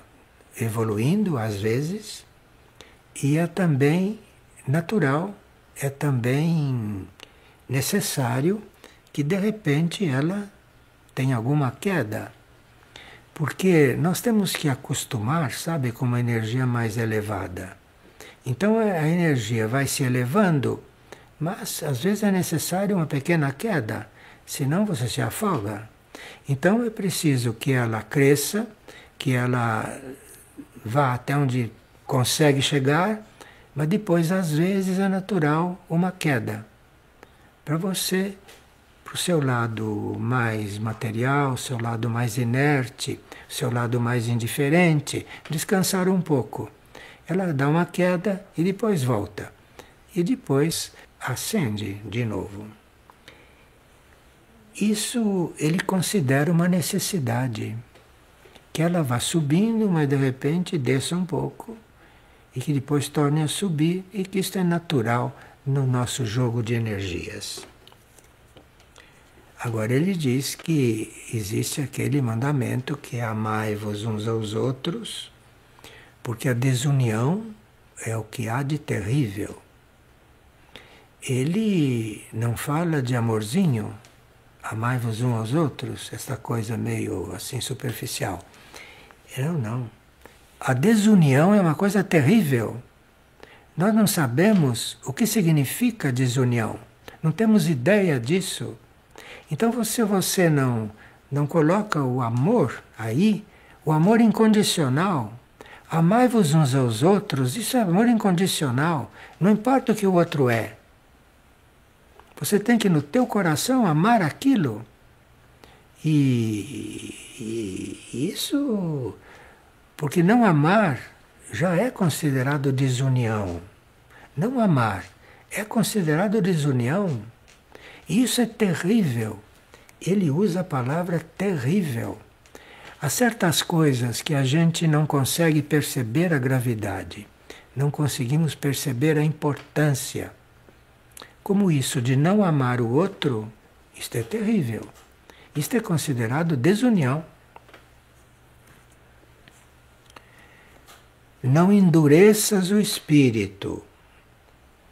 A: evoluindo às vezes, e é também natural, é também necessário que de repente ela tenha alguma queda. Porque nós temos que acostumar, sabe, com uma energia mais elevada. Então a energia vai se elevando, mas às vezes é necessário uma pequena queda, senão você se afoga. Então é preciso que ela cresça, que ela vá até onde consegue chegar, mas depois às vezes é natural uma queda. Para você, para o seu lado mais material, seu lado mais inerte, seu lado mais indiferente, descansar um pouco. Ela dá uma queda e depois volta. E depois acende de novo. Isso ele considera uma necessidade. Que ela vá subindo, mas de repente desça um pouco. E que depois torne a subir. E que isso é natural no nosso jogo de energias. Agora ele diz que existe aquele mandamento que é amai-vos uns aos outros, porque a desunião é o que há de terrível. Ele não fala de amorzinho, amai-vos uns aos outros, essa coisa meio assim superficial. Não. A desunião é uma coisa terrível. Nós não sabemos o que significa desunião. Não temos ideia disso. Então, se você não coloca o amor aí, o amor incondicional, amai-vos uns aos outros, isso é amor incondicional, não importa o que o outro é. Você tem que, no teu coração, amar aquilo. E isso, porque não amar já é considerado desunião. Não amar é considerado desunião. E isso é terrível. Ele usa a palavra terrível. Há certas coisas que a gente não consegue perceber a gravidade, não conseguimos perceber a importância. Como isso de não amar o outro, isto é terrível. Isto é considerado desunião. Não endureças o espírito.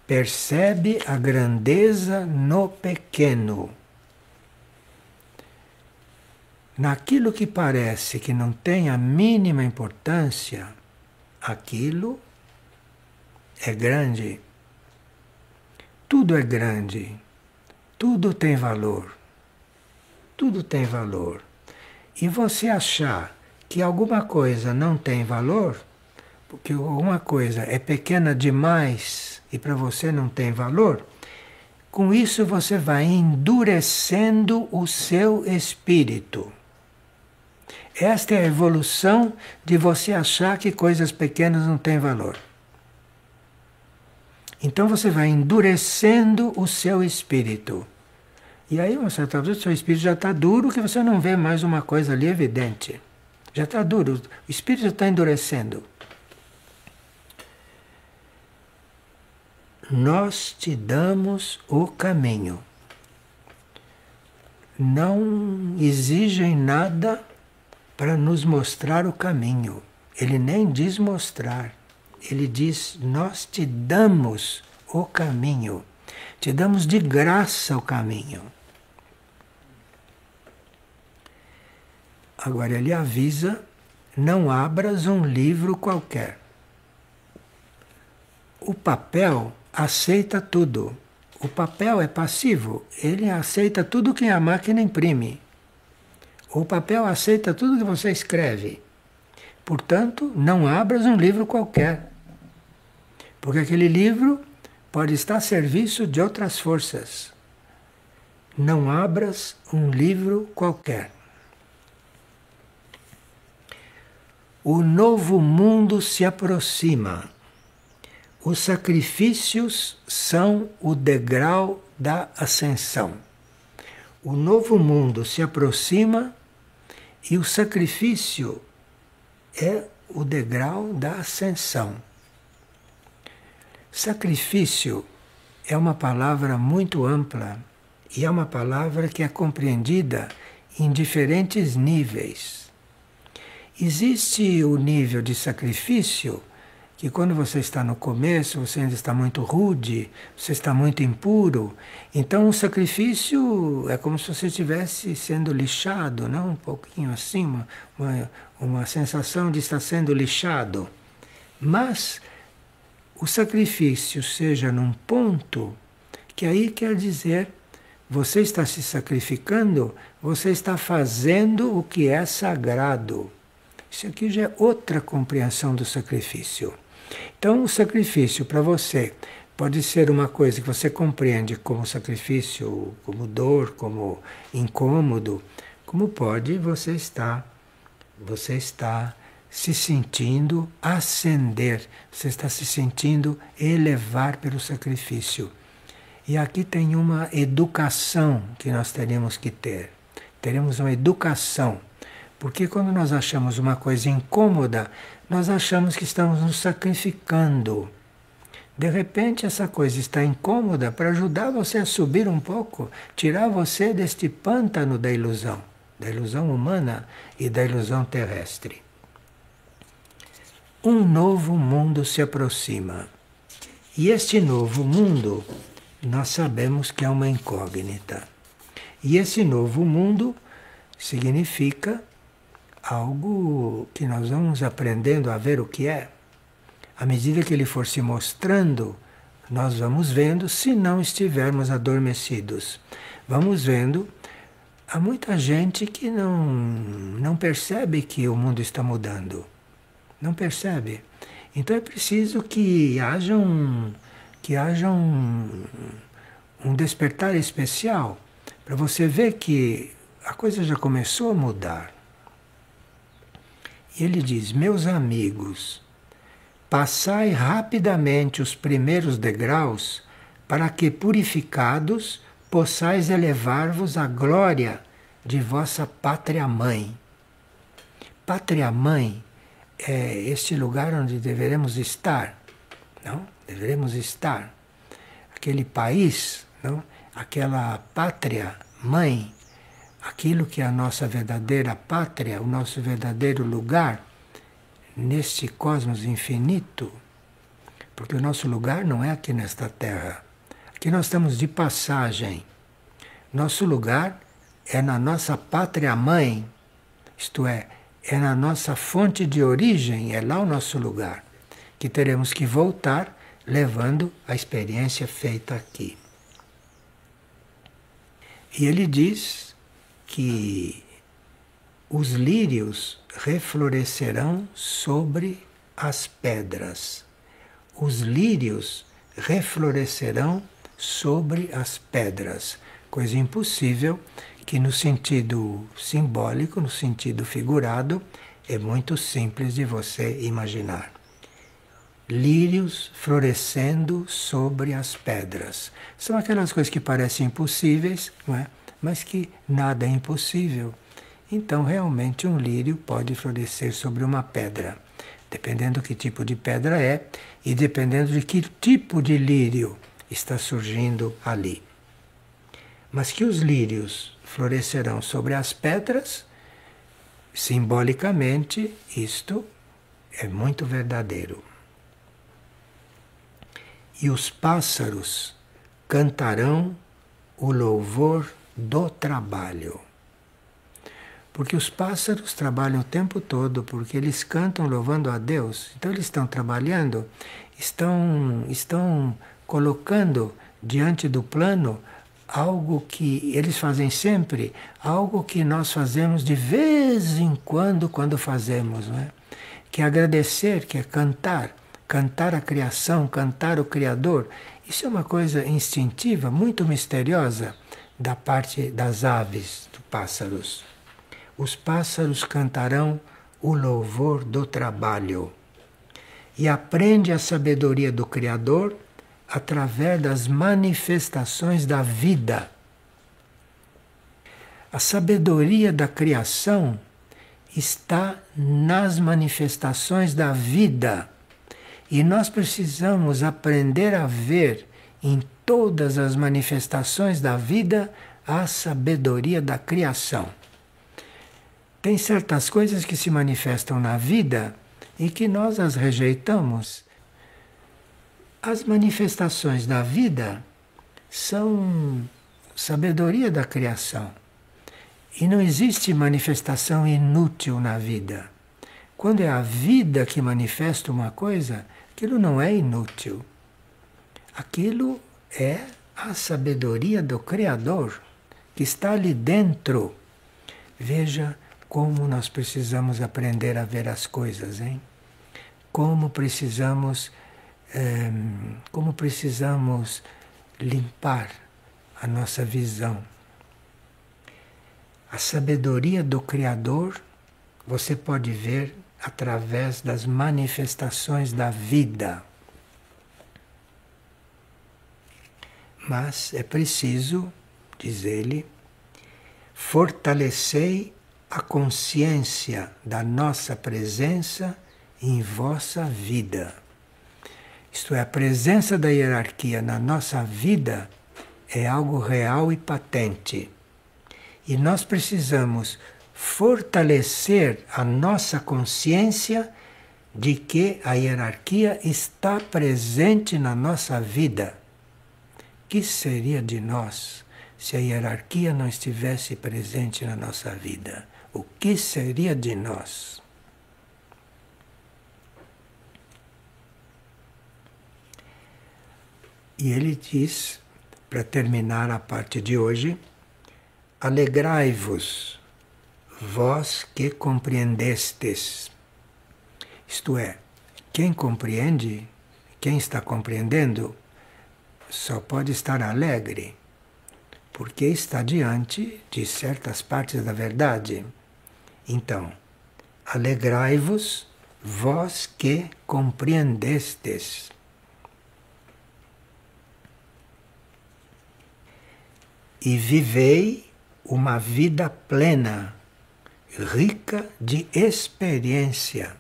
A: Percebe a grandeza no pequeno. Naquilo que parece que não tem a mínima importância, aquilo é grande. Tudo é grande. Tudo tem valor. Tudo tem valor. E você achar que alguma coisa não tem valor, porque alguma coisa é pequena demais e para você não tem valor, com isso você vai endurecendo o seu espírito. Esta é a evolução de você achar que coisas pequenas não têm valor. Então você vai endurecendo o seu espírito. E aí, uma certa vez, o seu espírito já está duro, que você não vê mais uma coisa ali evidente. Já está duro, o espírito está endurecendo. Nós te damos o caminho. Não exigem nada para nos mostrar o caminho. Ele nem diz mostrar. Ele diz, nós te damos o caminho. Te damos de graça o caminho. Agora ele avisa, não abras um livro qualquer. O papel aceita tudo. O papel é passivo, ele aceita tudo que a máquina imprime. O papel aceita tudo que você escreve. Portanto, não abras um livro qualquer. Porque aquele livro pode estar a serviço de outras forças. Não abras um livro qualquer. O novo mundo se aproxima. Os sacrifícios são o degrau da ascensão. O novo mundo se aproxima e o sacrifício é o degrau da ascensão. Sacrifício é uma palavra muito ampla e é uma palavra que é compreendida em diferentes níveis. Existe o nível de sacrifício que quando você está no começo, você ainda está muito rude, você está muito impuro, então o sacrifício é como se você estivesse sendo lixado, não? Um pouquinho assim, uma sensação de estar sendo lixado. Mas o sacrifício seja num ponto que aí quer dizer você está se sacrificando, você está fazendo o que é sagrado. Isso aqui já é outra compreensão do sacrifício. Então, o sacrifício para você pode ser uma coisa que você compreende como sacrifício, como dor, como incômodo, como pode você está se sentindo ascender, você está se sentindo elevar pelo sacrifício. E aqui tem uma educação que nós teremos que ter. Teremos uma educação. Porque quando nós achamos uma coisa incômoda, nós achamos que estamos nos sacrificando. De repente, essa coisa está incômoda para ajudar você a subir um pouco, tirar você deste pântano da ilusão humana e da ilusão terrestre. Um novo mundo se aproxima. E este novo mundo, nós sabemos que é uma incógnita. E esse novo mundo significa algo que nós vamos aprendendo a ver o que é. À medida que ele for se mostrando, nós vamos vendo, se não estivermos adormecidos. Vamos vendo, há muita gente que não percebe que o mundo está mudando. Não percebe. Então é preciso que haja um despertar especial para você ver que a coisa já começou a mudar. E ele diz: meus amigos, passai rapidamente os primeiros degraus para que, purificados, possais elevar-vos à glória de vossa pátria-mãe. Pátria-mãe é este lugar onde deveremos estar, não? Deveremos estar. Aquele país, não? Aquela pátria-mãe, aquilo que é a nossa verdadeira pátria, o nosso verdadeiro lugar neste cosmos infinito, porque o nosso lugar não é aqui nesta terra. Aqui nós estamos de passagem. Nosso lugar é na nossa pátria-mãe, isto é na nossa fonte de origem, é lá o nosso lugar, que teremos que voltar levando a experiência feita aqui. E ele diz que os lírios reflorescerão sobre as pedras. Os lírios reflorescerão sobre as pedras. Coisa impossível que no sentido simbólico, no sentido figurado, é muito simples de você imaginar. Lírios florescendo sobre as pedras. São aquelas coisas que parecem impossíveis, não é? Mas que nada é impossível. Então, realmente, um lírio pode florescer sobre uma pedra, dependendo do que tipo de pedra é e dependendo de que tipo de lírio está surgindo ali. Mas que os lírios florescerão sobre as pedras, simbolicamente, isto é muito verdadeiro. E os pássaros cantarão o louvor do trabalho. Porque os pássaros trabalham o tempo todo, porque eles cantam louvando a Deus. Então eles estão trabalhando, estão colocando diante do plano algo que eles fazem sempre, algo que nós fazemos de vez em quando fazemos, não é? Que é agradecer, que é cantar a criação, cantar o Criador. Isso é uma coisa instintiva, muito misteriosa da parte das aves, dos pássaros. Os pássaros cantarão o louvor do trabalho e aprende a sabedoria do Criador através das manifestações da vida. A sabedoria da criação está nas manifestações da vida. E nós precisamos aprender a ver em todas as manifestações da vida a sabedoria da criação. Tem certas coisas que se manifestam na vida e que nós as rejeitamos. As manifestações da vida são sabedoria da criação. E não existe manifestação inútil na vida. Quando é a vida que manifesta uma coisa, aquilo não é inútil. Aquilo é a sabedoria do Criador que está ali dentro. Veja como nós precisamos aprender a ver as coisas, hein? Como precisamos limpar a nossa visão. A sabedoria do Criador você pode ver através das manifestações da vida. Mas é preciso, diz ele, fortalecei a consciência da nossa presença em vossa vida. Isto é, a presença da hierarquia na nossa vida é algo real e patente. E nós precisamos fortalecer a nossa consciência de que a hierarquia está presente na nossa vida. O que seria de nós se a hierarquia não estivesse presente na nossa vida? O que seria de nós? E ele diz, para terminar a parte de hoje, alegrai-vos, vós que compreendestes. Isto é, quem compreende, quem está compreendendo, só pode estar alegre, porque está diante de certas partes da verdade. Então, alegrai-vos, vós que compreendestes. E vivei uma vida plena, rica de experiência.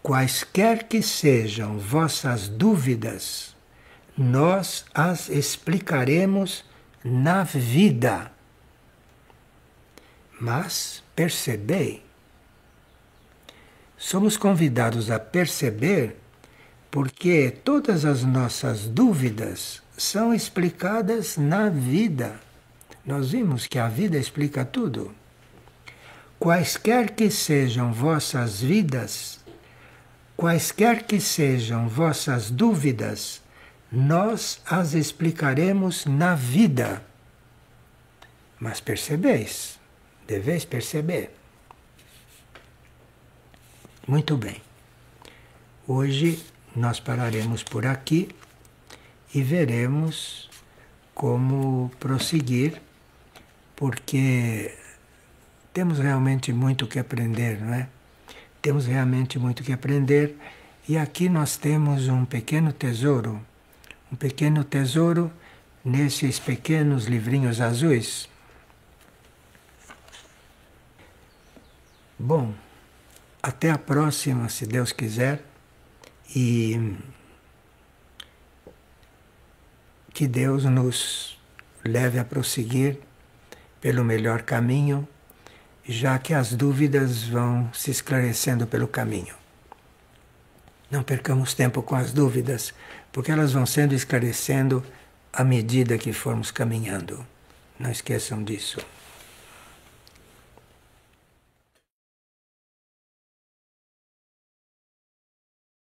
A: Quaisquer que sejam vossas dúvidas, nós as explicaremos na vida. Mas percebei, somos convidados a perceber porque todas as nossas dúvidas são explicadas na vida. Nós vimos que a vida explica tudo. Quaisquer que sejam vossas vidas, quaisquer que sejam vossas dúvidas, nós as explicaremos na vida. Mas percebeis, deveis perceber. Muito bem. Hoje nós pararemos por aqui e veremos como prosseguir, porque temos realmente muito que aprender, não é? Temos realmente muito que aprender, e aqui nós temos um pequeno tesouro nesses pequenos livrinhos azuis. Bom, até a próxima, se Deus quiser, e que Deus nos leve a prosseguir pelo melhor caminho, já que as dúvidas vão se esclarecendo pelo caminho. Não percamos tempo com as dúvidas, porque elas vão sendo esclarecendo à medida que formos caminhando. Não esqueçam disso.